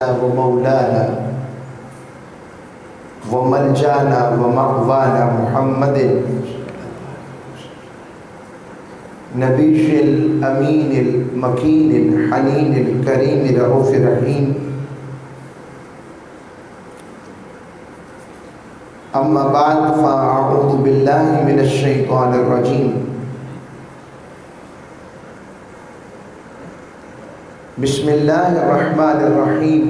ومولانا وملجانا ومأوانا محمد نبي الأمين المكين الحنين الكريم الرؤوف الرحيم. أما بعد فأعوذ بالله من الشيطان الرجيم. بسم الله الرحمن الرحيم.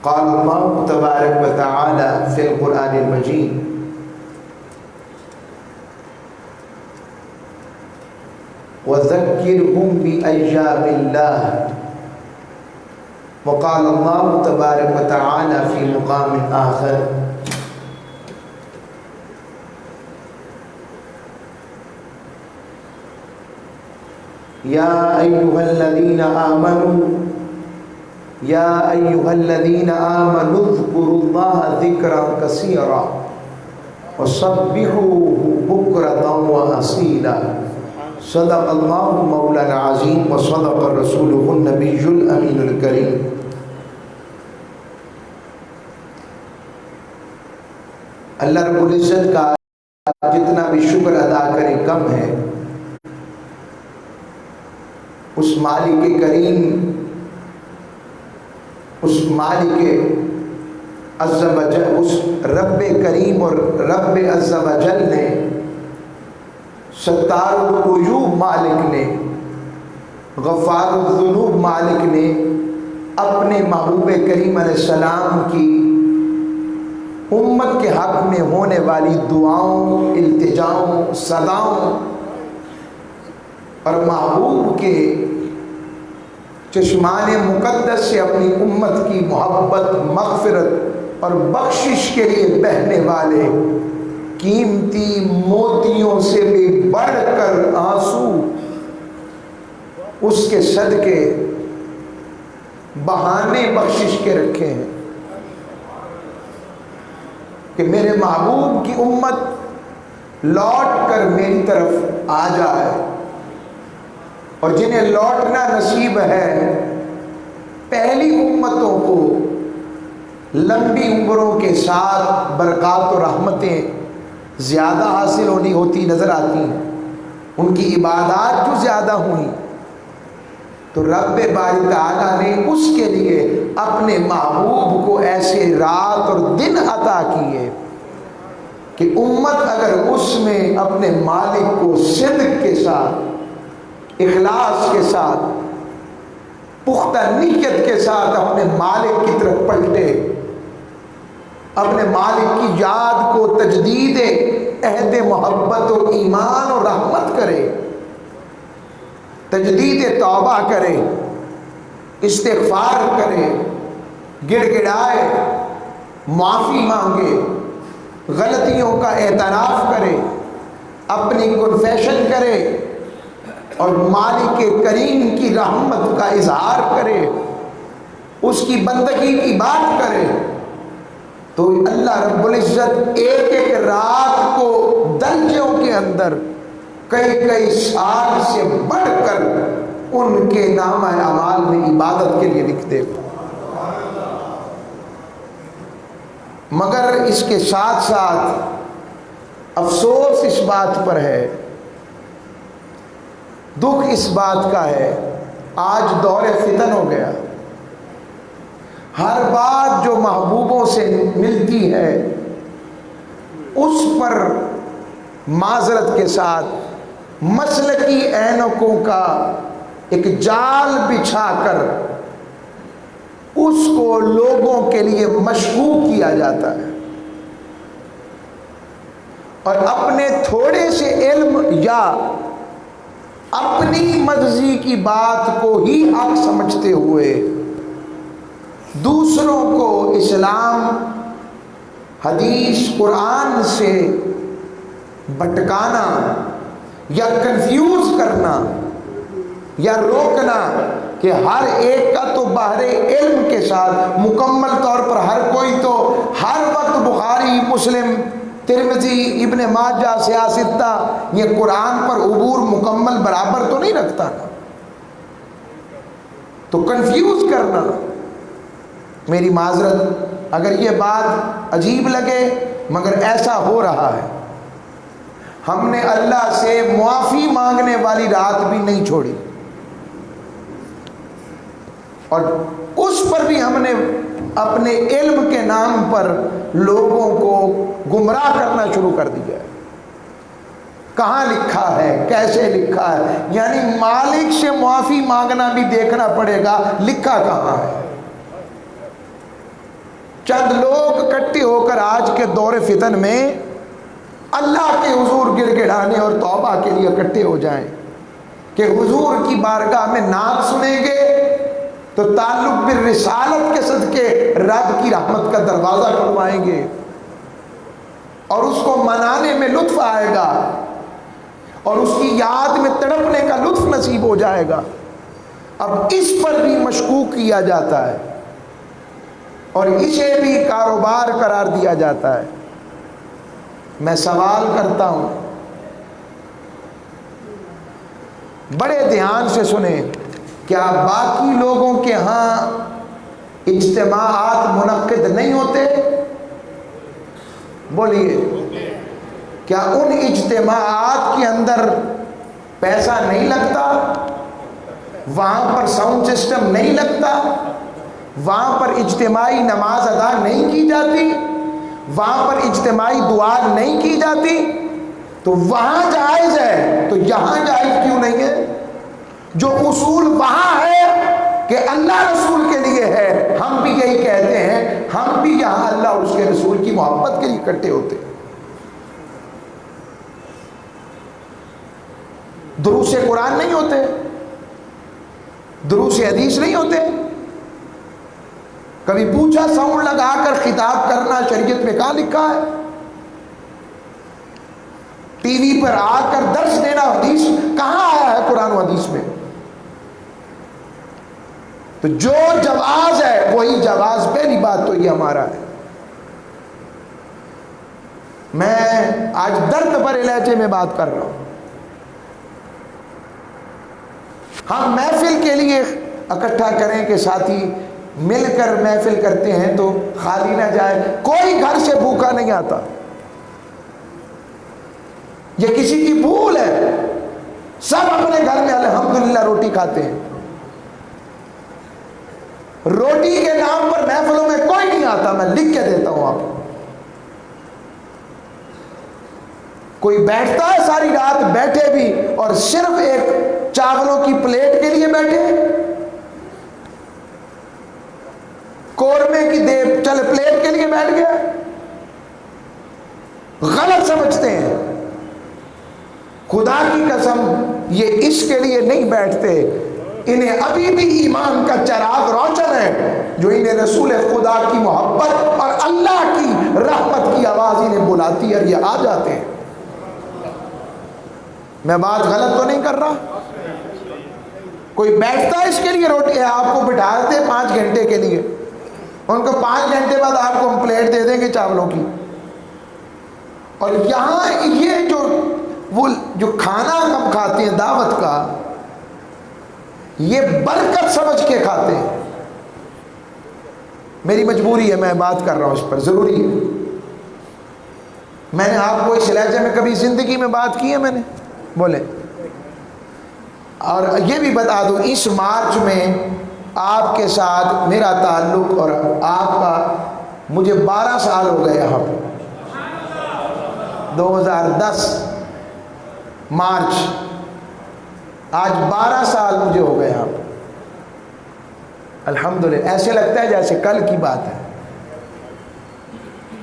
قال الله تبارك وتعالى في القرآن المجيد: وذكرهم بأيام الله. وقال الله تبارك وتعالى في مقام آخر: يا أيها الذين آمنوا اذكروا الله ذكرا كثيرا وسبحوه بكرة وأصيلا. صدق الله مولانا العظيم وصدق رسوله النبي الأمين الكريم. اللہ رب العزت کا جتنا بھی شکر ادا کرے کم ہے. اس مالک کریم، اس مالک عز و جل، اس رب کریم اور رب عز و جل نے، ستار العیوب مالک نے، غفار الذنوب مالک نے اپنے محبوب کریم علیہ السلام کی امت کے حق میں ہونے والی دعاؤں، التجاؤں، صداؤں اور محبوب کے چشمان مقدس سے اپنی امت کی محبت، مغفرت اور بخشش کے لیے بہنے والے قیمتی موتیوں سے بھی بڑھ کر آنسو اس کے صدقے بہانے بخشش کے رکھے ہیں کہ میرے محبوب کی امت لوٹ کر میری طرف آ جائے. اور جنہیں لوٹنا نصیب ہے، پہلی امتوں کو لمبی عمروں کے ساتھ برکات و رحمتیں زیادہ حاصل ہونی ہوتی نظر آتی ہیں. ان کی عبادات جو زیادہ ہوئی تو رب باری تعالیٰ نے اس کے لیے اپنے محبوب کو ایسے رات اور دن عطا کیے کہ امت اگر اس میں اپنے مالک کو صدق کے ساتھ، اخلاص کے ساتھ، پختہ نیت کے ساتھ اپنے مالک کی طرف پلٹے، اپنے مالک کی یاد کو تجدید عہد محبت و ایمان و رحمت کرے، تجدید توبہ کرے، استغفار کرے، گڑ گڑائے، معافی مانگے، غلطیوں کا اعتراف کرے، اپنی کنفیشن کرے اور مالک کریم کی رحمت کا اظہار کرے، اس کی بندگی کی بات کرے، تو اللہ رب العزت ایک ایک رات کو درجوں کے اندر کئی کئی سال سے بڑھ کر ان کے نامہ اعمال میں عبادت کے لیے لکھ دے. مگر اس کے ساتھ ساتھ افسوس اس بات پر ہے، دکھ اس بات کا ہے، آج دور فتن ہو گیا. ہر بات جو محبوبوں سے ملتی ہے اس پر معذرت کے ساتھ مسلکی اینکوں کا ایک جال بچھا کر اس کو لوگوں کے لیے مشکوک کیا جاتا ہے اور اپنے تھوڑے سے علم یا اپنی مرضی کی بات کو ہی حق سمجھتے ہوئے دوسروں کو اسلام، حدیث، قرآن سے بھٹکانا یا کنفیوز کرنا یا روکنا کہ ہر ایک کا تو باہر علم کے ساتھ مکمل طور پر ہر کوئی تو ہر وقت بخاری، مسلم، ترمذی، ابن ماجہ، سیاستہ یہ قرآن پر عبور مکمل برابر تو نہیں رکھتا نا. تو کنفیوز کرنا میری معذرت اگر یہ بات عجیب لگے، مگر ایسا ہو رہا ہے۔ ہم نے اللہ سے معافی مانگنے والی رات بھی نہیں چھوڑی، اور اس پر بھی ہم نے اپنے علم کے نام پر لوگوں کو گمراہ کرنا شروع کر دیا ہے۔ کہاں لکھا ہے، کیسے لکھا ہے؟ یعنی مالک سے معافی مانگنا بھی دیکھنا پڑے گا لکھا کہاں ہے۔ چند لوگ اکٹھے ہو کر آج کے دور فتن میں اللہ کے حضور گڑ گڑانے اور توبہ کے لیے اکٹھے ہو جائیں کہ حضور کی بارگاہ میں نعت سنیں گے تو تعلق بالرسالت کے صدقے رب کی رحمت کا دروازہ کھلوائیں گے، اور اس کو منانے میں لطف آئے گا، اور اس کی یاد میں تڑپنے کا لطف نصیب ہو جائے گا۔ اب اس پر بھی مشکوک کیا جاتا ہے، اور اسے بھی کاروبار قرار دیا جاتا ہے۔ میں سوال کرتا ہوں، بڑے دھیان سے سنیں، کیا باقی لوگوں کے ہاں اجتماعات منعقد نہیں ہوتے؟ بولیے، کیا ان اجتماعات کے اندر پیسہ نہیں لگتا؟ وہاں پر ساؤنڈ سسٹم نہیں لگتا؟ وہاں پر اجتماعی نماز ادا نہیں کی جاتی؟ وہاں پر اجتماعی دعا نہیں کی جاتی؟ تو وہاں جائز ہے تو یہاں جائز کیوں نہیں ہے؟ جو اصول وہاں ہے کہ اللہ رسول کے لیے ہے، ہم بھی یہی کہتے ہیں، ہم بھی یہاں اللہ اور اس کے رسول کی محبت کے لیے اکٹھے ہوتے ہیں۔ دروس قرآن نہیں ہوتے، دروس حدیث نہیں ہوتے؟ کبھی پوچھا ساؤنڈ لگا کر خطاب کرنا شریعت میں کہاں لکھا ہے؟ ٹی وی پر آ کر درس دینا حدیث کہاں آیا ہے قرآن و حدیث میں؟ تو جو جواز ہے وہی جواز، پہلی بات تو یہ ہمارا ہے۔ میں آج درد بھرے لہجے میں بات کر رہا ہوں۔ ہم محفل کے لیے اکٹھا کریں کہ ساتھی مل کر محفل کرتے ہیں تو خالی نہ جائے، کوئی گھر سے بھوکا نہیں آتا، یہ کسی کی بھول ہے، سب اپنے گھر میں الحمدللہ روٹی کھاتے ہیں۔ روٹی کے نام پر محفلوں میں کوئی نہیں آتا، میں لکھ کے دیتا ہوں آپ کو۔ کوئی بیٹھتا ہے ساری رات بیٹھے بھی اور صرف ایک چاولوں کی پلیٹ کے لیے بیٹھے، قورمے کی چل پلیٹ کے لیے بیٹھ گیا، غلط سمجھتے ہیں۔ خدا کی قسم یہ اس کے لیے نہیں بیٹھتے، انہیں ابھی بھی ایمان کا چراغ روشن ہے جو انہیں رسول خدا کی محبت اور اللہ کی رحمت کی آواز انہیں بلاتی ہے، اور یہ آ جاتے ہیں۔ میں بات غلط تو نہیں کر رہا؟ کوئی بیٹھتا ہے اس کے لیے، روٹی آپ کو بٹھا دیتے 5 گھنٹے کے لیے، ان کو 5 گھنٹے بعد آپ کو ہم پلیٹ دے دیں گے چاولوں کی، اور یہاں یہ جو کھانا ہم کھاتے ہیں دعوت کا، یہ برکت سمجھ کے کھاتے ہیں۔ میری مجبوری ہے، میں بات کر رہا ہوں اس پر، ضروری ہے۔ میں نے آپ کو اس لہجے میں کبھی زندگی میں بات کی ہے؟ میں نے بولے، اور یہ بھی بتا دوں، اس مارچ میں آپ کے ساتھ میرا تعلق اور آپ کا، مجھے 12 سال ہو گئے یہاں پہ، 2010 مارچ، آج 12 سال مجھے ہو گئے یہاں پہ، الحمدللہ۔ ایسے لگتا ہے جیسے کل کی بات ہے۔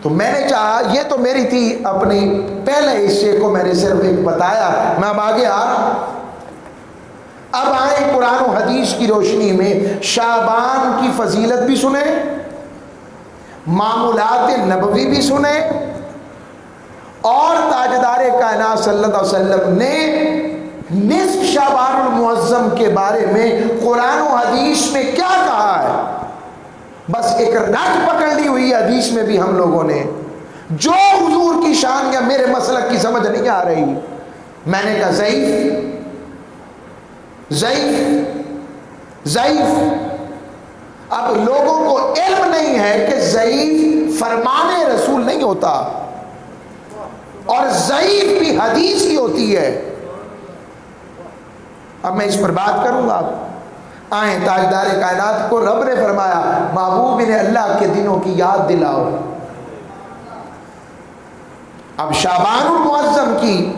تو میں نے چاہا، یہ تو میری تھی اپنی پہلے حصے کو میں نے صرف ایک بتایا، میں اب آگے آ رہا ہوں۔ اب آئیں قرآن و حدیث کی روشنی میں، شعبان کی فضیلت بھی سنیں، معمولات نبوی بھی سنیں، اور تاجدار کائنات صلی اللہ علیہ وسلم نے نصف شعبان المعظم کے بارے میں قرآن و حدیث میں کیا کہا ہے۔ بس ایک رٹ پکڑ لی ہوئی حدیث میں بھی ہم لوگوں نے، جو حضور کی شان یا میرے مسلک کی سمجھ نہیں آ رہی، میں نے کہا ضعیف۔ اب لوگوں کو علم نہیں نہیں ہے کہ ضعیف فرمان رسول نہیں ہوتا، اور ضعیف بھی حدیث کی ہوتی ہے۔ اب میں اس پر بات کروں گا۔ آئیں تاجدار کائنات کو رب نے فرمایا محبوب نے اللہ کے دنوں کی یاد دلاؤ۔ اب شعبان المعظم کی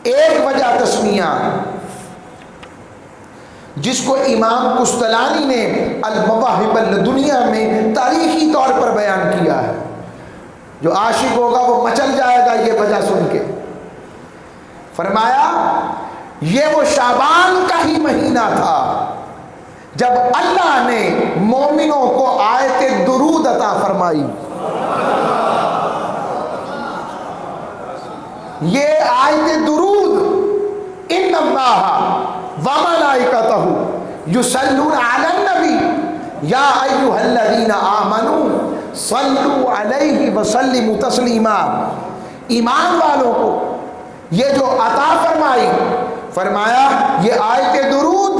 ایک وجہ تسمیہ جس کو امام قسطلانی نے المواہب الدنیا میں تاریخی طور پر بیان کیا ہے، جو عاشق ہوگا وہ مچل جائے گا یہ وجہ سن کے۔ فرمایا یہ وہ شعبان کا ہی مہینہ تھا جب اللہ نے مومنوں کو آیت درود عطا فرمائی۔ یہ آیت درود ان اللہ وملائکتہ یصلون علی النبی یا ایھا الذین آمنوا صلوا علیہ وسلموا تسلیما۔ ایمان والوں کو یہ جو عطا فرمائی، فرمایا یہ آیت درود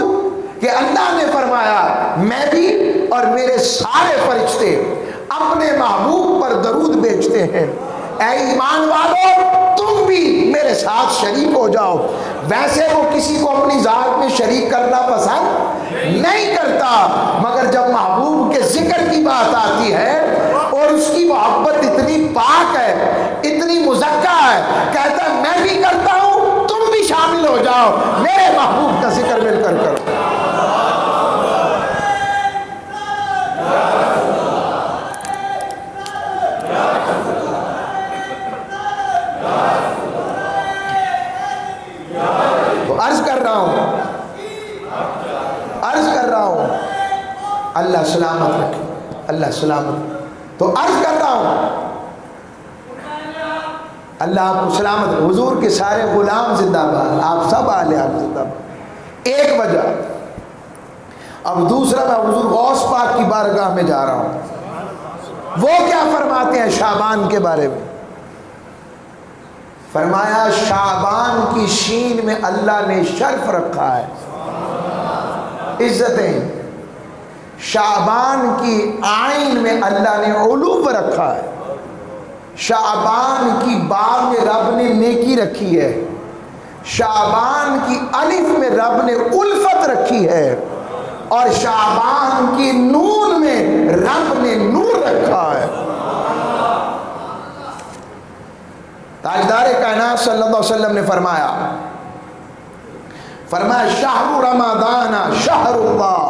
کہ اللہ نے فرمایا میں بھی اور میرے سارے فرشتے اپنے محبوب پر درود بھیجتے ہیں، اے ایمان والو تم بھی میرے ساتھ شریک ہو جاؤ۔ ویسے وہ کسی کو اپنی ذات میں شریک کرنا پسند نہیں کرتا، مگر جب محبوب کے ذکر کی بات آتی ہے اور اس کی محبت اتنی پاک ہے، اتنی مزکہ ہے، کہتا ہے میں بھی کرتا ہوں تم بھی شامل ہو جاؤ، میرے محبوب کا ذکر مل کر کرو۔ عرض کر رہا ہوں اللہ سلامت رکھے، اللہ سلامت۔ تو عرض کر رہا ہوں اللہ آپ کو سلامت رکھے۔ حضور کے سارے غلام زندہ باد، آپ سب آلے آپ زندہ باد۔ ایک وجہ۔ اب دوسرا میں حضور غوث پاک کی بارگاہ میں جا رہا ہوں، وہ کیا فرماتے ہیں شعبان کے بارے میں؟ فرمایا شعبان کی شین میں اللہ نے شرف رکھا ہے، عزتیں۔ شعبان کی عین میں اللہ نے علو رکھا ہے، شعبان کی با میں رب نے نیکی رکھی ہے، شعبان کی الف میں رب نے الفت رکھی ہے، اور شعبان کی نون میں رب نے نور رکھا ہے۔ تاجدار کائنات صلی اللہ علیہ وسلم نے فرمایا شہر رمضان شہر اللہ۔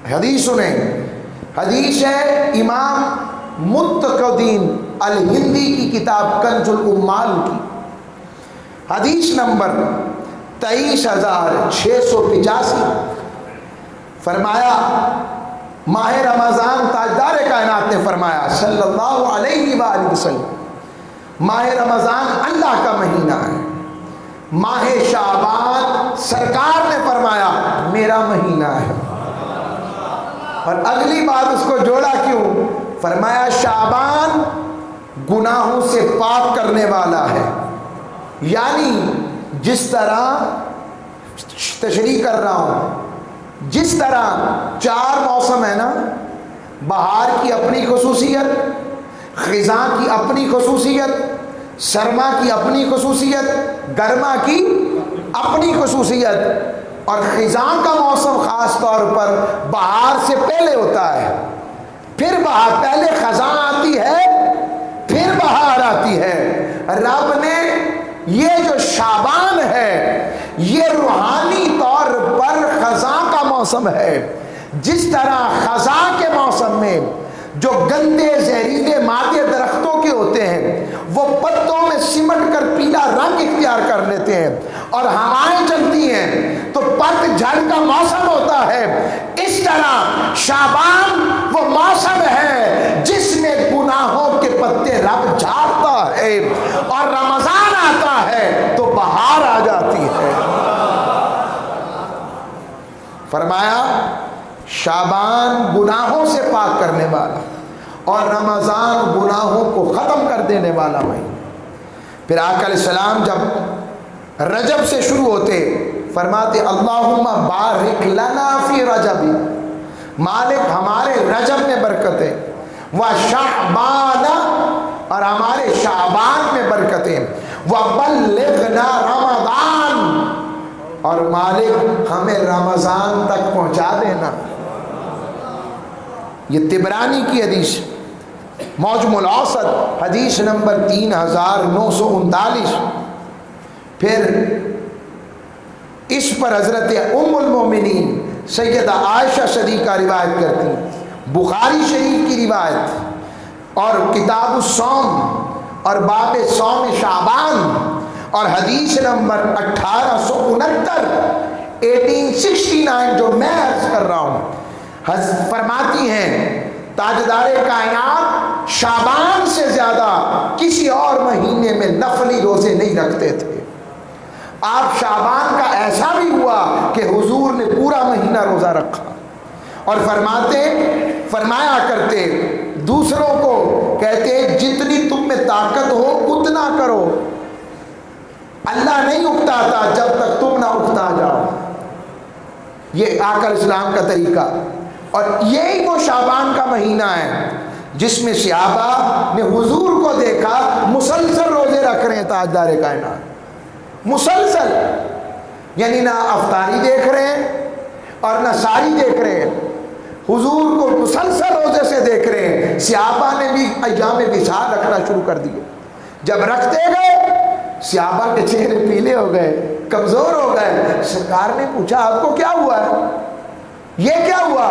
حدیث سنیں، حدیث ہے امام متقدین الہندی کی کتاب کنز العمال کی، حدیث نمبر 23,685۔ فرمایا ماہ رمضان، تاجدار کائنات نے فرمایا صلی اللہ علیہ وآلہ وسلم، ماہ رمضان اللہ کا مہینہ ہے، ماہ شعبان سرکار نے فرمایا میرا مہینہ ہے۔ اور اگلی بات اس کو جوڑا کیوں؟ فرمایا شعبان گناہوں سے پاک کرنے والا ہے، یعنی جس طرح تشریح کر رہا ہوں، جس طرح 4 موسم ہے نا، بہار کی اپنی خصوصیت، خزاں کی اپنی خصوصیت، سرما کی اپنی خصوصیت، گرما کی اپنی خصوصیت، اور خزاں کا موسم خاص طور پر بہار سے پہلے ہوتا ہے، پھر بہار، پہلے خزاں آتی ہے پھر بہار آتی ہے۔ رب نے یہ جو شعبان ہے یہ روحانی طور پر خزاں کا موسم ہے، جس طرح خزاں کے موسم میں جو گندے زہریلے مادے درختوں کے ہوتے ہیں وہ پتوں میں سمٹ کر پیلا رنگ اختیار کر لیتے ہیں اور ہوائیں چلتی ہیں تو پت جھڑ کا موسم ہوتا ہے، اس طرح شعبان وہ موسم ہے جس میں گناہوں کے پتے رب جھاڑتا ہے، اور رمضان آتا ہے تو بہار آ جاتی ہے۔ فرمایا شعبان گناہوں سے پاک کرنے والا اور رمضان گناہوں کو ختم کر دینے والا مہینہ۔ پھر آقا علیہ السلام جب رجب سے شروع ہوتے فرماتے اللہم بارک لنا فی رجب، مالک ہمارے رجب میں برکت ہے، وشعبان اور ہمارے شعبان میں برکتیں، وبلغنا رمضان اور مالک ہمیں رمضان تک پہنچا دینا۔ یہ طبرانی کی حدیث، معجم الاوسط حدیث نمبر 3939۔ پھر اس پر حضرت ام المومنین سیدہ عائشہ صدیقہ روایت کرتی، بخاری شریف کی روایت اور کتاب الصوم اور باب صوم شعبان اور حدیث نمبر 1869 جو میں عرض کر رہا ہوں، فرماتی ہیں تاجدار کائنات شعبان سے زیادہ کسی اور مہینے میں نفلی روزے نہیں رکھتے تھے۔ آپ شعبان کا ایسا بھی ہوا کہ حضور نے پورا مہینہ روزہ رکھا اور فرمایا کرتے، دوسروں کو کہتے جتنی تم میں طاقت ہو اتنا کرو، اللہ نہیں اکتاتا جب تک تم نہ اکتا جاؤ۔ یہ آقا اسلام کا طریقہ، اور یہی وہ شعبان کا مہینہ ہے جس میں صحابہ نے حضور کو دیکھا مسلسل روزے رکھ رہے ہیں تاجدار کائنات، مسلسل، یعنی نہ افطاری دیکھ رہے ہیں اور نہ ساری دیکھ رہے ہیں، حضور کو مسلسل روزے سے دیکھ رہے ہیں۔ صحابہ نے بھی ایام وصال رکھنا شروع کر دیے۔ جب رکھتے گئے صحابہ کے چہرے پیلے ہو گئے، کمزور ہو گئے۔ سرکار نے پوچھا آپ کو کیا ہوا ہے، یہ کیا ہوا؟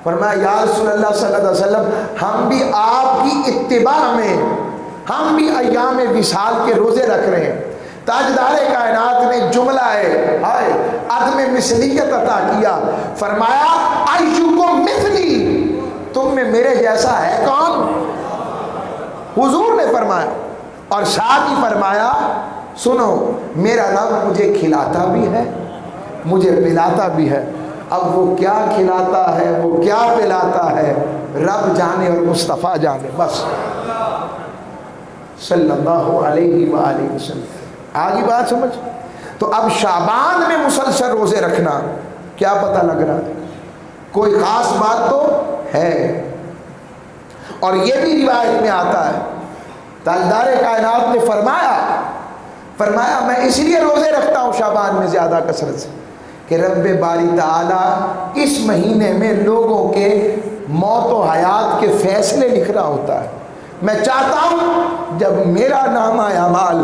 فرمایا یا رسول اللہ صلی اللہ علیہ وسلم ہم بھی آپ کی اتباع میں ہم بھی ایام وصال کے روزے رکھ رہے ہیں۔ تاجدار کائنات نے جملہ ہے عدم مثلیت عطا کیا، فرمایا ایکم مثلی، تم میں میرے جیسا ہے کون؟ حضور نے فرمایا، اور ساتھ ہی فرمایا سنو میرا رب مجھے کھلاتا بھی ہے مجھے پلاتا بھی ہے، اب وہ کیا کھلاتا ہے وہ کیا پلاتا ہے رب جانے اور مصطفیٰ جانے، بس صلی اللہ علیہ وآلہ وسلم۔ آگی بات سمجھ؟ تو اب شعبان میں مسلسل روزے رکھنا کیا پتہ لگ رہا ہے، کوئی خاص بات تو ہے۔ اور یہ بھی روایت میں آتا ہے تاجدار کائنات نے فرمایا میں اس لیے روزے رکھتا ہوں شعبان میں زیادہ کثرت سے کہ رب باری تعالی اس مہینے میں لوگوں کے موت و حیات کے فیصلے لکھ رہا ہوتا ہے۔ میں چاہتا ہوں جب میرا نامہ اعمال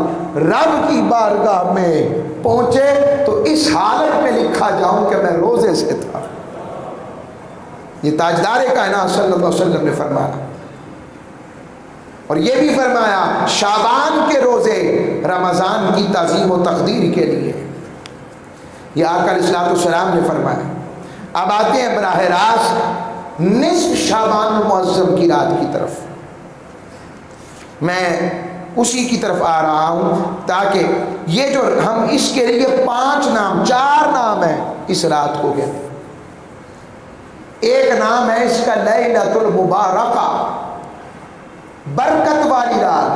رب کی بارگاہ میں پہنچے تو اس حالت میں لکھا جاؤں کہ میں روزے سے تھا۔ یہ تاجدار کائنات صلی اللہ علیہ وسلم نے فرمایا، اور یہ بھی فرمایا شعبان کے روزے رمضان کی تعظیم و تقدیر کے لیے، یہ آقا علیہ السلام نے فرمایا۔ اب آتے ہیں براہ راست نصف شعبان المعظم کی رات کی طرف، میں اسی کی طرف آ رہا ہوں تاکہ یہ جو ہم اس کے لیے 4 نام ہیں اس رات کو کہتے ہیں۔ ایک نام ہے اس کا لیلۃ المبارکہ، برکت والی رات،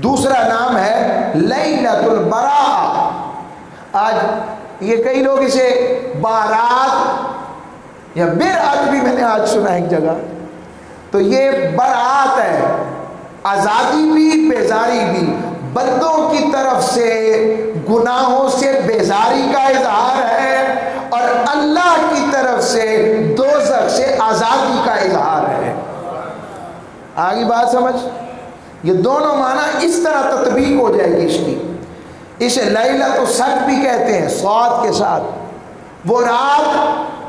دوسرا نام ہے لیلۃ البراءہ۔ آج یہ کئی لوگ اسے بارات یا برات بھی میں نے آج سنا ایک جگہ، تو یہ برات ہے، آزادی بھی بیزاری بھی، بندوں کی طرف سے گناہوں سے بیزاری کا اظہار ہے اور اللہ کی طرف سے دوزخ سے آزادی کا اظہار ہے۔ آگے بات سمجھ؟ یہ دونوں معنی اس طرح تطبیق ہو جائے گی اس کی۔ اسے لیلۃ الصدق بھی کہتے ہیں صاد کے ساتھ، وہ رات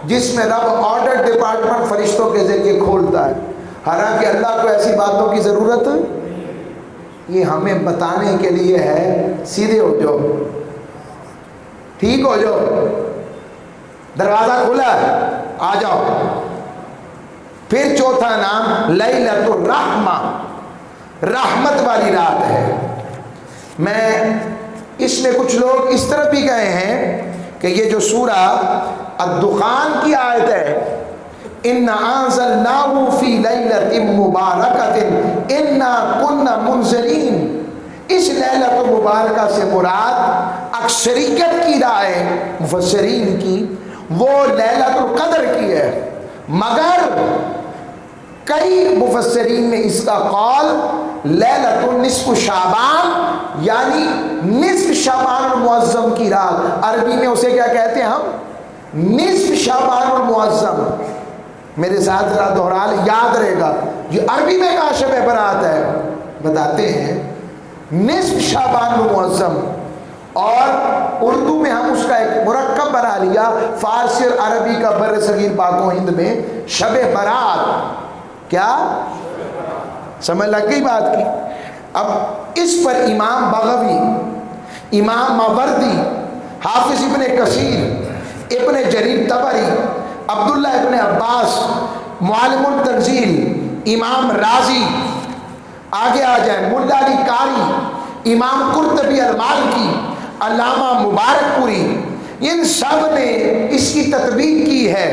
جس میں رب آرڈر ڈپارٹمنٹ فرشتوں کے ذریعے کھولتا ہے، حالانکہ اللہ کو ایسی باتوں کی ضرورت یہ ہمیں بتانے کے لیے ہے سیدھے ہو جاؤ، ٹھیک ہو جاؤ، دروازہ کھلا ہے آ جاؤ۔ پھر چوتھا نام لیلۃ الرحمہ، رحمت والی رات ہے۔ میں اس میں کچھ لوگ اس طرح بھی گئے ہیں کہ یہ جو سورہ الدخان کی آیت ہے اِنَّا أَنزَلْنَاهُ فِي لَيْلَةٍ مُبَارَكَةٍ إِنَّا كُنَّا مُنزِلِينَ، اس لیلۃ المبارکہ سے مراد اکثریت کی رائے مفسرین کی وہ لیلۃ القدر مگر کئی مفسرین نے اس کا قول لیلۃ نصف شعبان یعنی نصف شعبان المعظم کی رات، عربی میں اسے کیا کہتے ہیں ہم؟ نصف شعبان المعظم. میرے ساتھ ذرا دوہرا لیں، یاد رہے گا. یہ عربی میں کہا شب برات ہے، بتاتے ہیں نصف شعبان المعظم، اور اردو میں ہم اس کا ایک مرکب بنا لیا، فارسی اور عربی کا بر صغیر پاک و ہند میں شب برات. کیا سمجھ لگ گئی بات کی؟ اب اس پر امام بغوی، امام ماوردی، حافظ ابن کثیر، ابن جریر طبری، عبداللہ ابن عباس، معلم التنزیل، امام رازی، آگے آ جائیں ملا علی قاری، امام قرطبی المالکی، علامہ مبارک پوری، ان سب نے اس کی تطبیق کی ہے.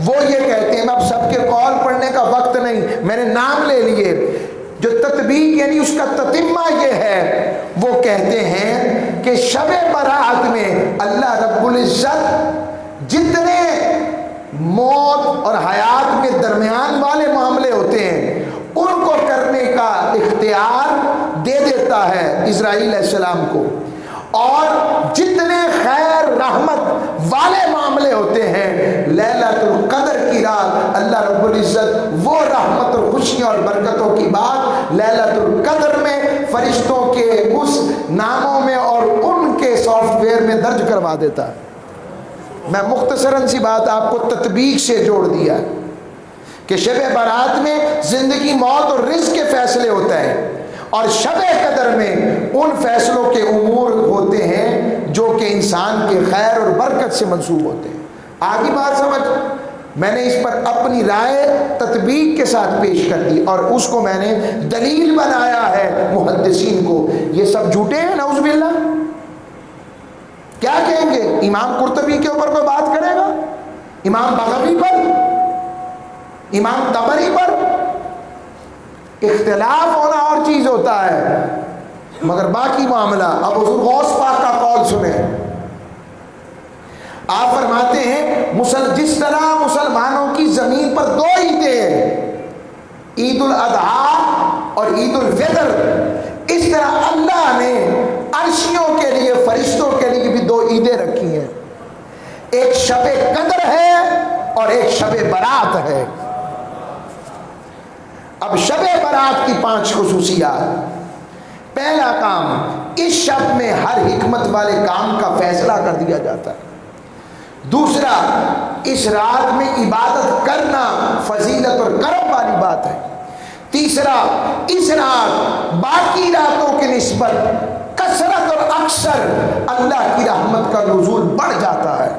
وہ یہ کہتے ہیں، اب سب کے قول پڑھنے کا وقت نہیں، میں نے نام لے لیے، جو تطبیق یعنی اس کا تتمہ یہ ہے، وہ کہتے ہیں کہ شب برات میں اللہ رب العزت جتنے موت اور حیات کے درمیان والے معاملے ہوتے ہیں ان کو کرنے کا اختیار دے دیتا ہے اسرائیل علیہ السلام کو، اور جتنے خیر رحمت والے معاملے ہوتے ہیں لیلۃ القدر کی رات اللہ رب العزت وہ رحمت اور خوشیاں اور برکتوں کی بات لیلۃ القدر میں فرشتوں کے اس ناموں میں اور ان کے سافٹ ویئر میں درج کروا دیتا ہے. میں مختصراً سی بات آپ کو تطبیق سے جوڑ دیا کہ شب برات میں زندگی موت اور رزق کے فیصلے ہوتے ہیں، اور شب قدر میں ان فیصلوں کے امور ہوتے ہیں جو کہ انسان کے خیر اور برکت سے منسوب ہوتے ہیں. آگے بات سمجھ؟ میں نے اس پر اپنی رائے تطبیق کے ساتھ پیش کر دی اور اس کو میں نے دلیل بنایا ہے محدثین کو. یہ سب جھوٹے ہیں نعوذ باللہ. کیا کہیں گے؟ امام قرطبی کے اوپر کوئی بات کرے گا؟ امام بغوی پر؟ امام طبری پر؟ اختلاف ہونا اور چیز ہوتا ہے، مگر باقی معاملہ. اب حضور غوث پاک کا قول سنیں. آپ فرماتے ہیں جس طرح مسلمانوں کی زمین پر دو عیدیں ہیں، عید الاضحیٰ اور عید الفطر، اس طرح اللہ نے عرشیوں کے لیے فرشتوں کے لیے بھی دو عیدیں رکھی ہیں. ایک شب قدر ہے اور ایک شب برات ہے. اب شب برات کی 5 خصوصیات. پہلا کام، اس شب میں ہر حکمت والے کام کا فیصلہ کر دیا جاتا ہے. دوسرا، اس رات میں عبادت کرنا فضیلت اور کرم والی بات ہے. تیسرا، اس رات باقی راتوں کی نسبت کثرت اور اکثر اللہ کی رحمت کا نزول بڑھ جاتا ہے.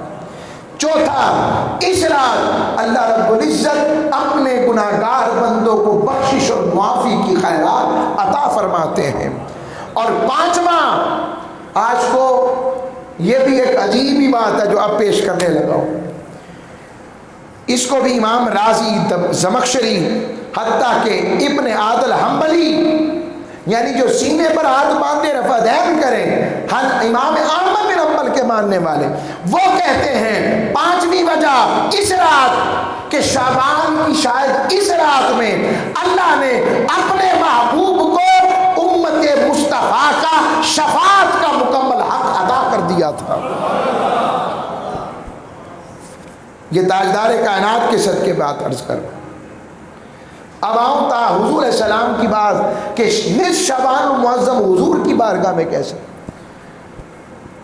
چوتھا، اس رات اللہ رب العزت اپنے گناہگار بندوں کو بخشش اور معافی کی خیرات عطا فرماتے ہیں. اور پانچواں، آج کو یہ بھی ایک عجیب ہی بات ہے جو اب پیش کرنے لگا ہوں، اس کو بھی امام رازی زمخشری حتیٰ کہ ابن عادل حنبلی یعنی جو سینے پر ہاتھ باندھے رفع دین کریں، امام احمد بن حنبل کے ماننے والے، وہ کہتے ہیں 5ویں وجہ اس رات کہ شعبان کی شاید اس رات میں اللہ نے اپنے محبوب کو امت مصطفیٰ کا شفاعت کا مکمل حق ادا کر دیا تھا. یہ تاجدار کائنات کے صدقے بات عرض کر. اب آؤں تا حضور علیہ السلام کی بات کہ نصف شعبان المعظم حضور کی بارگاہ میں کیسے.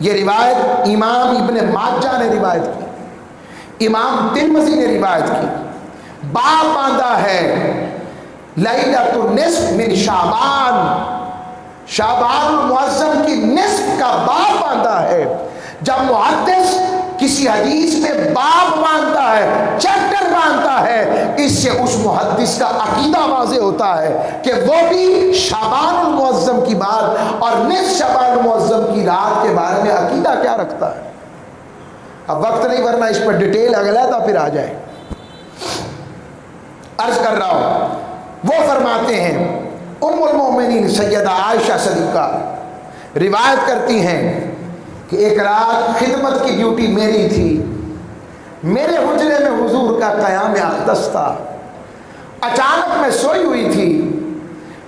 یہ روایت امام ابن ماجہ نے روایت کی، امام ترمذی نے روایت کی. باب باندھا ہے لیلۃ النصف من شعبان، شعبان المعظم کی نصف کا باب باندھا ہے. جب محدث کسی حدیث میں باب باندھتا ہے، چیپٹر باندھتا ہے، اس سے اس محدث کا عقیدہ واضح ہوتا ہے کہ وہ بھی شعبان المعظم کی بات اور نصف شعبان المعظم کی رات کے بارے میں عقیدہ کیا رکھتا ہے. اب وقت نہیں ورنہ اس پر ڈیٹیل اگلا تھا پھر آ جائے. عرض کر رہا ہوں، وہ فرماتے ہیں ام المومنین سیدہ عائشہ صدیقہ روایت کرتی ہیں کہ ایک رات خدمت کی ڈیوٹی میری تھی. میرے حجرے میں حضور کا قیام اقدس تھا. اچانک میں سوئی ہوئی تھی,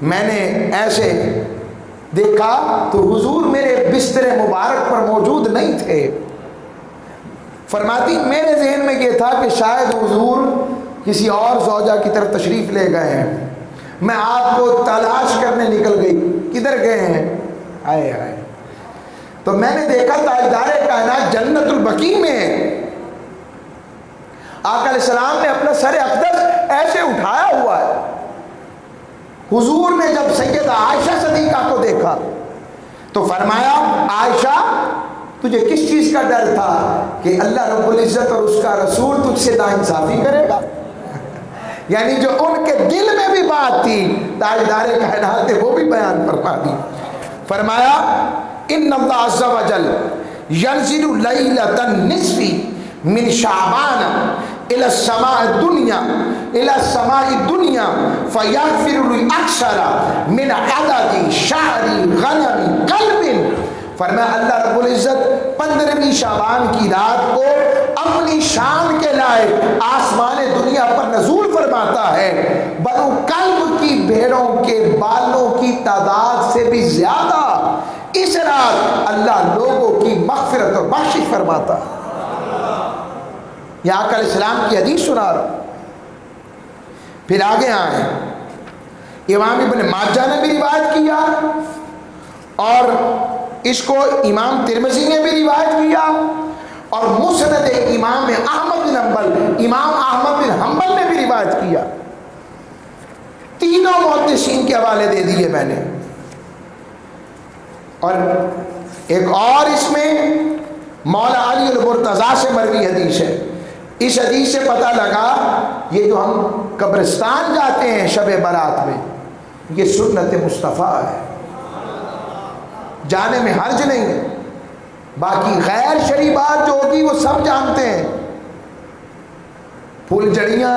میں نے ایسے دیکھا تو حضور میرے بستر مبارک پر موجود نہیں تھے. فرماتی میرے ذہن میں یہ تھا کہ شاید حضور کسی اور زوجہ کی طرف تشریف لے گئے ہیں. میں آپ کو تلاش کرنے نکل گئی, کدھر گئے ہیں, آئے آئے. تو میں نے دیکھا تاجدار کائنات جنت البقیع میں. آقا علیہ السلام نے اپنا سر اقدس ایسے اٹھایا ہوا ہے. حضور نے جب سیدہ عائشہ صدیقہ کو دیکھا تو فرمایا عائشہ تجھے کس چیز کا ڈر تھا کہ اللہ رب العزت اور اس کا رسول تجھ سے ناانصافی کرے گا. یعنی جو ان کے دل میں بھی بات تھی تاجدار کائنات نے وہ بھی بیان فرما دی. فرمایا ان اللہ عز و جل ینزل لیلۃ النصف من شعبان الى السماء الدنیا الى السماء الدنیا فیغفر للاکثر من عدد شعر غنم قلب. فرمایا اللہ رب العزت 15ویں شعبان کی رات کو اپنی شان کے لائق آسمان دنیا پر نزول فرماتا ہے. بنو کلب کی بھیڑوں کے بالوں کی تعداد سے بھی زیادہ اس رات اللہ لوگوں کی مغفرت اور بخشش فرماتا ہے. یہ آقا علیہ السلام کی حدیث سنا رہا. پھر آگے آئے, امام ابن ماجہ نے بھی روایت کیا اور اس کو امام ترمذی نے بھی روایت کیا اور مسند امام احمد بن حنبل, امام احمد بن حنبل نے بھی روایت کیا. تینوں محدثین کے حوالے دے دیے میں نے. اور ایک اور اس میں مولا علی المرتضیٰ سے مروی حدیث ہے. اس حدیث سے پتہ لگا یہ جو ہم قبرستان جاتے ہیں شب برات میں یہ سنت مصطفیٰ ہے, جانے میں حرج نہیں ہے. باقی غیر شرعی بات جو ہوگی وہ سب جانتے ہیں, پھول جڑیاں,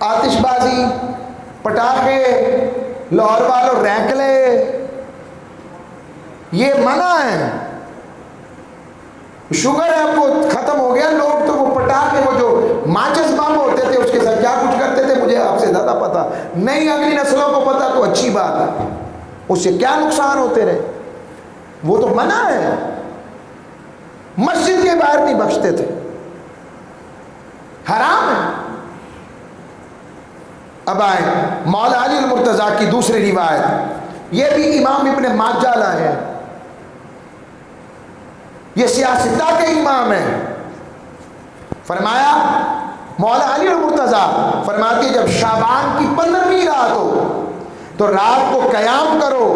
آتش بازی, پٹاخے, لاہور والوں ریکلے, یہ منع ہے. شوگر ہے وہ ختم ہو گیا, لوگ تو وہ پٹاخے وہ جو ماچس بم ہوتے تھے اس کے ساتھ کیا کچھ کرتے تھے مجھے آپ سے زیادہ پتا نہیں, اگلی نسلوں کو پتا تو اچھی بات ہے, اس سے کیا نقصان ہوتے رہے, وہ تو منع ہے. مسجد کے باہر نہیں بخشتے تھے, حرام ہے. اب آئے مولا علی المرتضیٰ کی دوسری روایت, یہ بھی امام ابن ماجہ لائے ہیں. یہ سیاستہ کے امام ہیں. فرمایا مولا علی المرتضیٰ فرماتے جب شعبان کی 15ویں رات ہو تو رات کو قیام کرو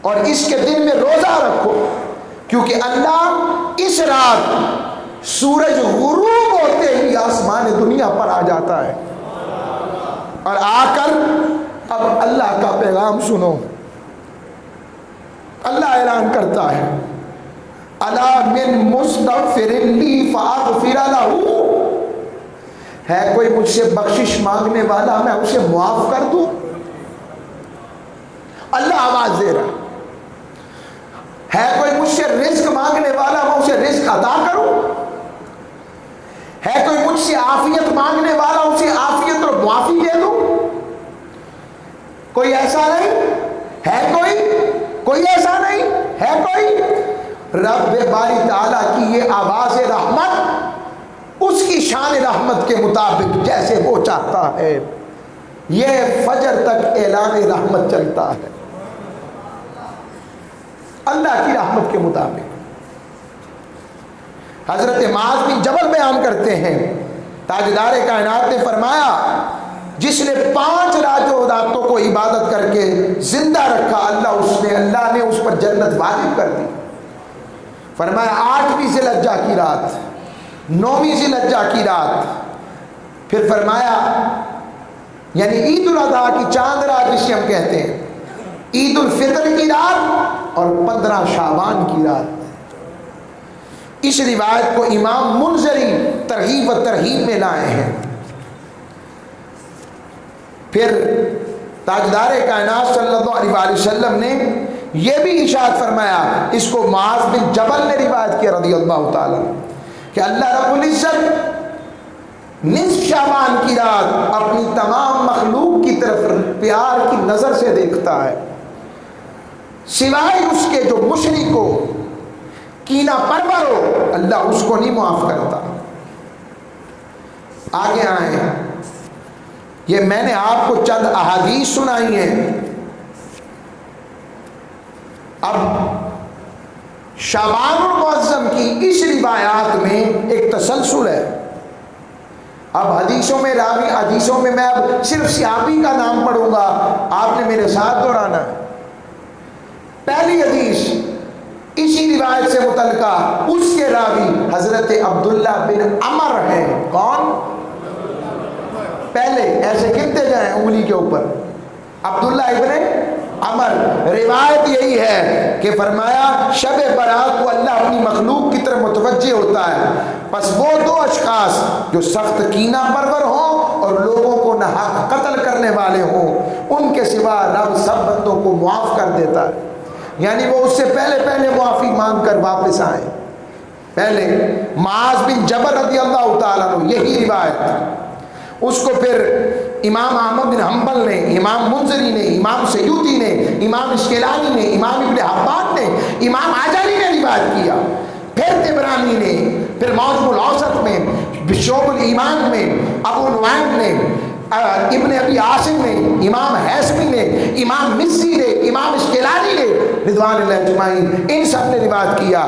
اور اس کے دن میں روزہ رکھو, کیونکہ اللہ اس رات سورج غروب ہوتے ہی آسمان دنیا پر آ جاتا ہے. اور آ کر اب اللہ کا پیغام سنو. اللہ اعلان کرتا ہے الا من مستغفر لی فاغفر لہ, ہے کوئی مجھ سے بخشش مانگنے والا میں اسے معاف کر دوں. اللہ آواز دے رہا ہے کوئی مجھ سے رزق مانگنے والا میں اسے رزق عطا کروں, ہے کوئی مجھ سے عافیت مانگنے والا اسے عافیت اور معافی دے دوں. کوئی ایسا نہیں ہے, کوئی ایسا نہیں ہے. کوئی رب باری تعالیٰ کی یہ آواز رحمت اس کی شان رحمت کے مطابق جیسے وہ چاہتا ہے یہ فجر تک اعلان رحمت چلتا ہے اللہ کی رحمت کے مطابق. حضرت معاذ بن جبل بیان کرتے ہیں تاجدار کائنات نے فرمایا جس نے 5 راتوں کو عبادت کر کے زندہ رکھا اللہ نے اس پر جنت واجب کر دی. فرمایا 8ویں ذی الحجہ کی رات, 9ویں ذی الحجہ کی رات, پھر فرمایا یعنی عید الاضحیٰ کی چاند رات جسے ہم کہتے ہیں, عید الفطر کی رات اور 15 شعبان کی رات. اس روایت کو امام منذری ترغیب و ترہیب میں لائے ہیں. پھر تاجدار کائنات صلی اللہ علیہ وسلم نے یہ بھی ارشاد فرمایا, اس کو معاذ بن جبل نے روایت کیا رضی اللہ تعالیٰ, کہ اللہ رب العزت نصف شعبان کی رات اپنی تمام مخلوق کی طرف پیار کی نظر سے دیکھتا ہے، سوائے اس کے جو مشرک ہو، کینہ پرور ہو، اللہ اس کو نہیں معاف کرتا۔ آگے آئیں، یہ میں نے آپ کو چند احادیث سنائی ہیں۔ اب شعبان المعظم کی اس روایات میں ایک تسلسل ہے۔ اب حدیثوں میں میں اب صرف صحابی کا نام پڑھوں گا، آپ نے میرے ساتھ دوہرانا ہے۔ پہلی حدیث اسی روایت سے متعلقہ، اس کے راوی حضرت عبداللہ بن عمر ہیں۔ کون؟ پہلے ایسے گنتے جائیں انگلی کے اوپر، عبداللہ ابن عمر۔ روایت یہی ہے کہ فرمایا شب برات کو اللہ اپنی مخلوق کی طرف متوجہ ہوتا ہے، پس وہ دو اشخاص جو سخت کینہ پرور ہوں اور لوگوں کو ناحق قتل کرنے والے ہوں، ان کے سوا رب سب بندوں کو معاف کر دیتا ہے۔ یعنی وہ اس سے پہلے معافی مانگ کر واپس آئیں۔ پہلے معاذ بن جبل رضی اللہ تعالیٰ عنہ، یہی روایت، اس کو پھر امام احمد بن حنبل نے، امام منذری نے، امام سیوطی نے، امام اشکلانی نے، امام ابن حبان نے، امام عجلی نے روایت کیا، پھر طبرانی نے، پھر معجم الاوسط میں، شعب الایمان میں ابو نعیم نے، ابن ابی عاصم نے، امام حیثمی نے، امام مزی نے، امام اشکلانی نے، رضوان اللہ اجمعین، ان سب نے روایت کیا۔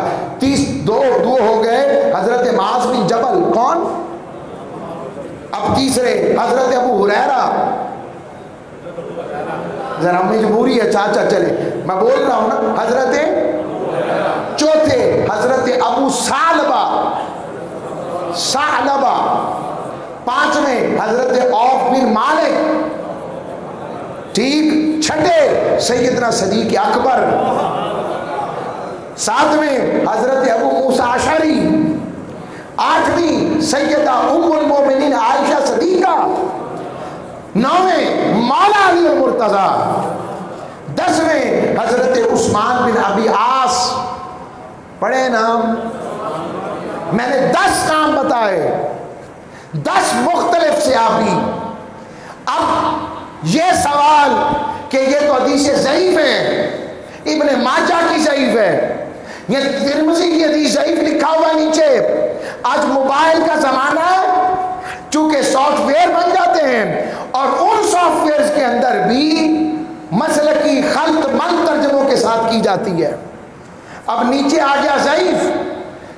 دو ہو گئے، حضرت معاذ بن جبل، کون؟ اب تیسرے حضرت ابو ہریرہ، ذرا مجبوری ہے چاچا چلے میں بول رہا ہوں نا، حضرت چوتھے حضرت ابو ثعلبہ، پانچویں حضرت عوف بن مالک، ٹھیک، چھٹے سیدنا صدیق اکبر، ساتویں حضرت ابو موسیٰ اشعری، آٹھویں سیدہ ام المومنین عائشہ صدیقہ، نویں مولا علی المرتضیٰ، دسویں حضرت عثمان بن ابی عاص۔ پڑھے نام، میں نے 10 نام بتائے، 10 مختلف صحابی۔ اب یہ سوال کہ یہ تو حدیث ضعیف ہے، ابن ماجہ کی ضعیف ہے، یہ ترمذی کی حدیث ضعیف لکھا ہوا نیچے۔ آج موبائل کا زمانہ ہے، چونکہ سافٹ ویئر بن جاتے ہیں اور ان سافٹ ویئرز کے اندر بھی مسلکی خلط ملط ترجموں کے ساتھ کی جاتی ہے۔ اب نیچے آ گیا ضعیف۔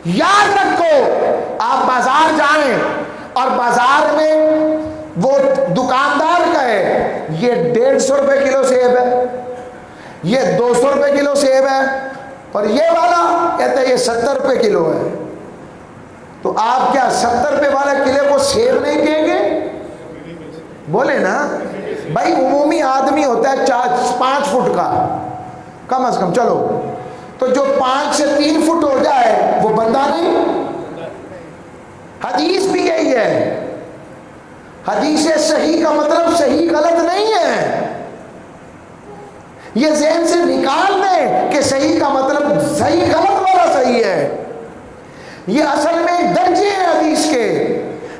یاد رکھو، آپ بازار جائیں اور بازار میں وہ دکاندار کہے یہ 150 روپے کلو سیب ہے، یہ 200 روپے کلو سیب ہے، اور یہ والا کہتا ہے یہ 70 روپے کلو ہے، تو آپ کیا 70 روپے والے کلو کو سیب نہیں کہیں گے؟ بولے نا بھائی، عمومی آدمی ہوتا ہے 5 فٹ کا کم از کم، چلو تو جو 5 سے 3 فٹ ہو جائے وہ بندہ نہیں۔ حدیث بھی یہی ہے، حدیث صحیح کا مطلب صحیح غلط نہیں ہے، یہ ذہن سے نکال دیں کہ صحیح کا مطلب صحیح غلط والا صحیح ہے۔ یہ اصل میں درجے ہیں حدیث کے،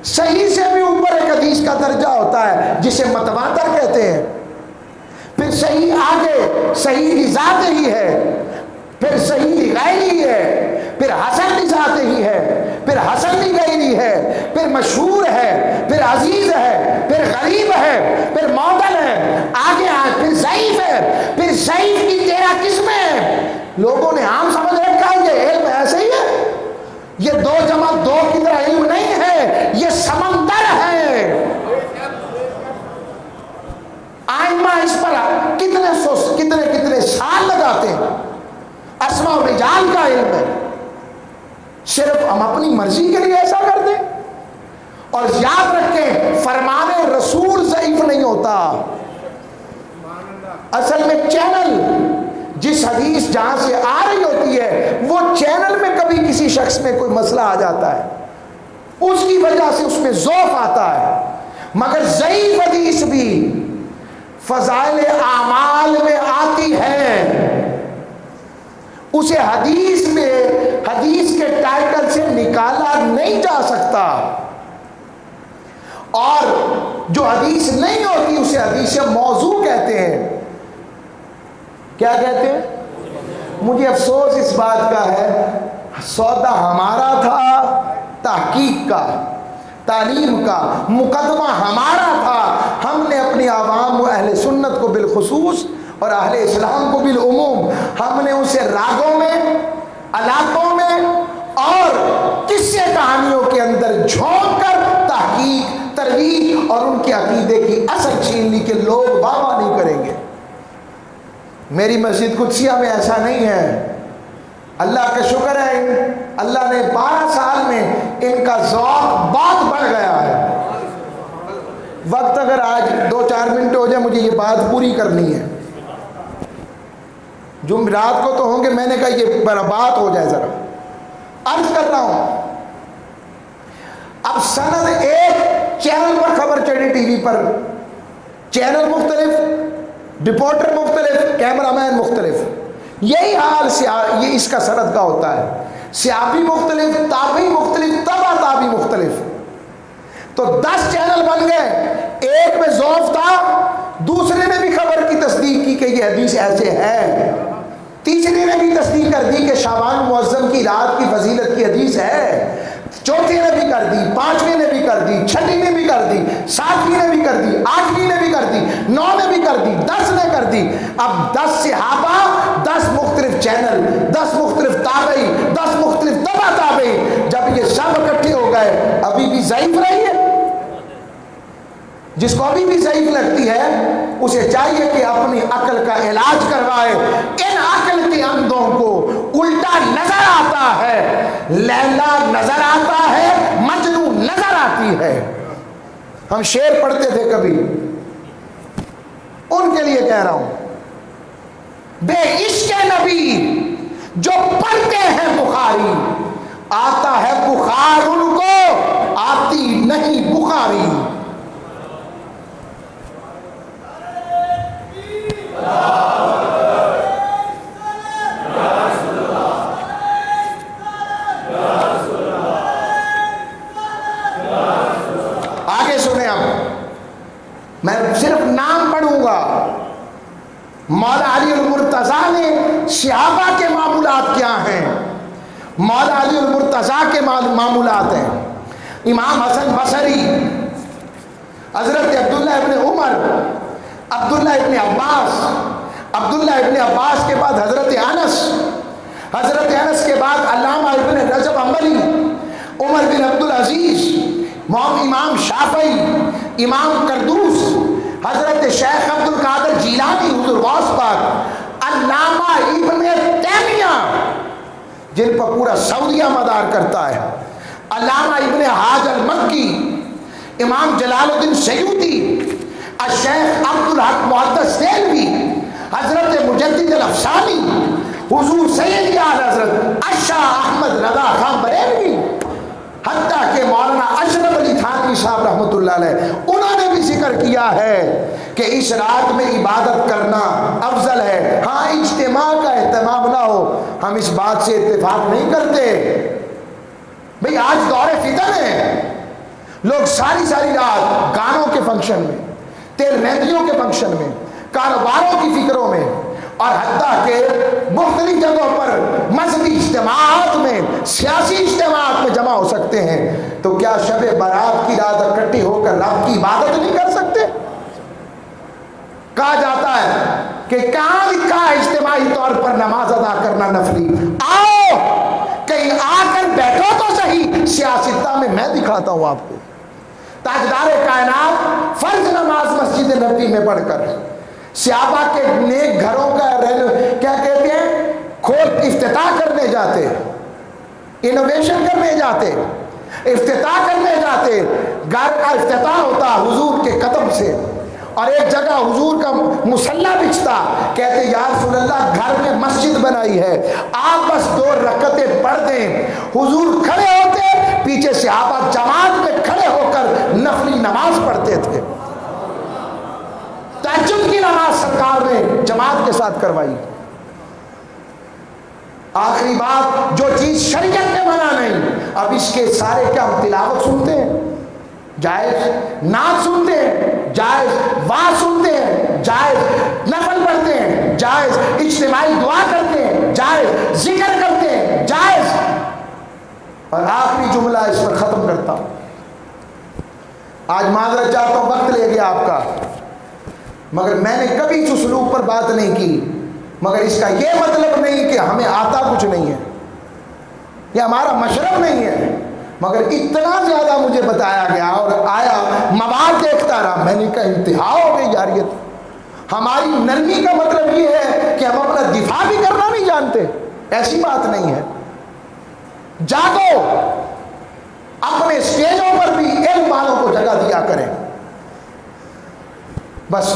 صحیح سے بھی اوپر ایک حدیث کا درجہ ہوتا ہے جسے متواتر کہتے ہیں، پھر صحیح آگے صحیح لذات ہی ہے، پھر صحیح غیری ہے، پھر حسن لذات ہی ہے، پھر حسن غیری ہے، پھر مشہور ہے، پھر عزیز ہے، پھر غریب ہے، پھر معدل ہے، آگے پھر ضعیف ہے، پھر ضعیف کی 13 قسمیں ہیں۔ لوگوں نے عام سمجھ رکھا ہے یہ علم ایسے ہی ہے، یہ 2 جمع 2 کی طرح علم نہیں ہے، یہ سمندر ہے۔ آئمہ اس پر کتنے سال لگاتے ہیں، اسماء و رجال کا علم ہے، صرف ہم اپنی مرضی کے لیے ایسا کر دیں۔ اور یاد رکھیں، فرمان رسول ضعیف نہیں ہوتا، اصل میں چینل جس حدیث جہاں سے آ رہی ہوتی ہے وہ چینل میں کبھی کسی شخص میں کوئی مسئلہ آ جاتا ہے، اس کی وجہ سے اس میں ضعف آتا ہے، مگر ضعیف حدیث بھی فضائل اعمال میں آتی ہے، اسے حدیث میں حدیث کے ٹائٹل سے نکالا نہیں جا سکتا۔ جو حدیث نہیں ہوتی اسے حدیث موضوع کہتے ہیں. کیا کہتے ہیں؟ مجھے افسوس اس بات کا ہے، سودا ہمارا تھا تحقیق کا، تعلیم کا، مقدمہ ہمارا تھا. ہم نے اپنی عوام و اہل سنت کو بالخصوص اور اہل اسلام کو بالعموم ہم نے اسے راگوں میں، علاقوں میں اور قصے کہانیوں کے اندر جھونک کر تحقیق، ترویج اور ان کے عقیدے کی اصل چھین لی کہ لوگ واہ واہ نہیں کریں گے. میری مسجد قدسیہ میں ایسا نہیں ہے. اللہ کا شکر ہے، اللہ نے 12 سال میں ان کا ذوق بہت بڑھ گیا ہے. وقت اگر آج 2-4 منٹ ہو جائے، مجھے یہ بات پوری کرنی ہے. جمعرات کو تو ہوں گے، میں نے کہا یہ بات ہو جائے. ذرا عرض کر رہا ہوں، اب سند ایک چینل پر خبر چڑھی، ٹی وی پر چینل مختلف، رپورٹر مختلف، کیمرہ مین مختلف. یہی حال یہ اس کا سند کا ہوتا ہے. صحابی مختلف، تابعی مختلف، تبع تابعی مختلف. تو 10 چینل بن گئے. ایک میں ضعف تھا، دوسرے نے بھی خبر کی تصدیق کی کہ یہ حدیث ایسے ہے، تیسرے نے بھی تصدیق کر دی کہ شعبان معظم کی رات کی فضیلت کی حدیث ہے، چوتھے نے بھی کر دی، پانچویں نے بھی کر دی، چھٹی نے بھی کر دی، ساتویں نے بھی کر دی، آٹھویں نے بھی کر دی، 9 نے بھی کر دی، 10 نے کر دی. اب 10 صحابہ، 10 مختلف چینل، 10 مختلف تابعی، 10 مختلف تبع تابعی، جب یہ سب اکٹھے ہو گئے ابھی بھی ضعیف رہی ہے. جس کو ابھی بھی ضعیف لگتی ہے اسے چاہیے کہ اپنی عقل کا علاج کروائے. ان عقل کے اندھوں کو الٹا نظر آتا ہے، لیلا نظر آتا ہے، مجنو نظر آتی ہے. ہم شعر پڑھتے تھے کبھی، ان کے لیے کہہ رہا ہوں، بے عشق نبی جو پڑھتے ہیں بخاری، آتا ہے بخار ان کو، آتی نہیں بخاری. آگے سنیں، اب میں صرف نام پڑھوں گا. مولا علی المرتضیٰ نے صحابہ کے معمولات کیا ہیں؟ مولا علی المرتضیٰ کے معمولات ہیں. امام حسن بصری، حضرت عبداللہ ابن عمر، عبداللہ ابن عباس، عبداللہ ابن عباس کے بعد حضرت انس، حضرت انس کے بعد علامہ ابن رجب حنبلی، عمر بن عبدالعزیز، امام شافعی، امام قردوس، حضرت شیخ عبد القادر جیلانی حضور غوث پاک، علامہ ابن تیمیہ جن پر پورا سعودیہ مدار کرتا ہے، علامہ ابن حاج المکی، امام جلال الدین سیوطی، الشیخ عبد الحق محدث دہلوی، حضرت مجدد الافسانی، حضور سید اعلی حضرت الشاہ احمد رضا خان بریلوی، حتیٰ کہ مولانا اشرف علی تھانوی صاحب رحمۃ اللہ علیہ، انہوں نے بھی ذکر کیا ہے کہ اس رات میں عبادت کرنا افضل ہے. ہاں اجتماع کا اہتمام نہ ہو، ہم اس بات سے اتفاق نہیں کرتے. بھئی آج دور فتن ہے، لوگ ساری رات گانوں کے فنکشن میں، تیل مہندیوں کے فنکشن میں، کاروباروں کی فکروں میں، اور حتیٰ کہ مختلف جگہوں پر مذہبی اجتماعات میں، سیاسی اجتماعات میں جمع ہو سکتے ہیں. تو کیا شب برات کی رات اکٹھی ہو کر رب کی عبادت نہیں کر سکتے؟ کہا جاتا ہے کہ کہاں لکھا ہے اجتماعی طور پر نماز ادا کرنا نفلی؟ آؤ کہیں آ کر بیٹھو تو صحیح، سیاستہ میں دکھاتا ہوں آپ کو. تاجدار کائنات فرض نماز مسجد نبوی میں پڑھ کر صحابہ کے نیک گھروں کا کیا کہتے ہیں، کھول افتتاح کرنے جاتے، انوویشن کرنے جاتے، افتتاح کرنے جاتے. گھر کا افتتاح ہوتا حضور کے قدم سے، اور ایک جگہ حضور کا مصلی بچھتا، کہتے یا رسول اللہ گھر میں مسجد بنائی ہے، آپ بس 2 رکعتیں پڑھ دیں. حضور کھڑے ہوتے، پیچھے صحابہ جماعت میں کھڑے ہو کر نفلی نماز پڑھتے تھے. تہجد کی نماز سرکار نے جماعت کے ساتھ کروائی. آخری بات، جو چیز شریعت میں منع نہیں، اب اس کے سارے کیا ہم تلاوت سنتے ہیں؟ جائز نعت سنتے ہیں جائز، واز سنتے ہیں جائز، نفل پڑھتے ہیں جائز، اجتماعی دعا کرتے ہیں جائز، ذکر کرتے ہیں جائز۔ اور آخری جملہ اس پر ختم کرتا ہوں، آج معذرت چاہتا ہوں وقت لے گیا آپ کا، مگر میں نے کبھی اس اسلوب پر بات نہیں کی، مگر اس کا یہ مطلب نہیں کہ ہمیں آتا کچھ نہیں ہے، یہ ہمارا مشرب نہیں ہے، مگر اتنا زیادہ مجھے بتایا گیا اور آیا مواد دیکھتا رہا، میں نے کہا انتہا ہو گئی جاریت۔ ہماری نرمی کا مطلب یہ ہے کہ ہم اپنا دفاع بھی کرنا نہیں جانتے، ایسی بات نہیں ہے۔ جاگو، اپنے اسٹیجوں پر بھی علم والوں کو جگہ دیا کریں۔ بس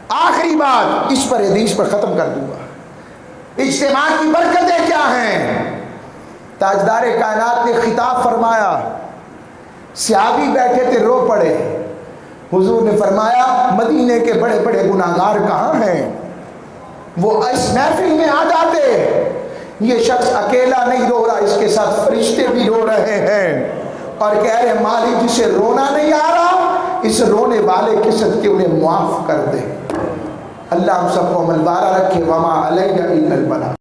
آخری بات اس پر حدیث پر ختم کر دوں گا، اجتماع کی برکتیں کیا ہیں؟ تاجدار کائنات نے خطاب فرمایا، صحابی بیٹھے تھے رو پڑے، حضور نے فرمایا مدینے کے بڑے بڑے گناہگار کہاں ہیں؟ وہ اس محفل میں آ جاتے، یہ شخص اکیلا نہیں رو رہا، اس کے ساتھ فرشتے بھی رو رہے ہیں اور کہہ رہے مالک جسے رونا نہیں آ رہا، اس رونے والے کے صدقے انہیں معاف کر دے۔ اللہ ہم سب کو عمل وارا رکھے، وما علینا الا البلاغ۔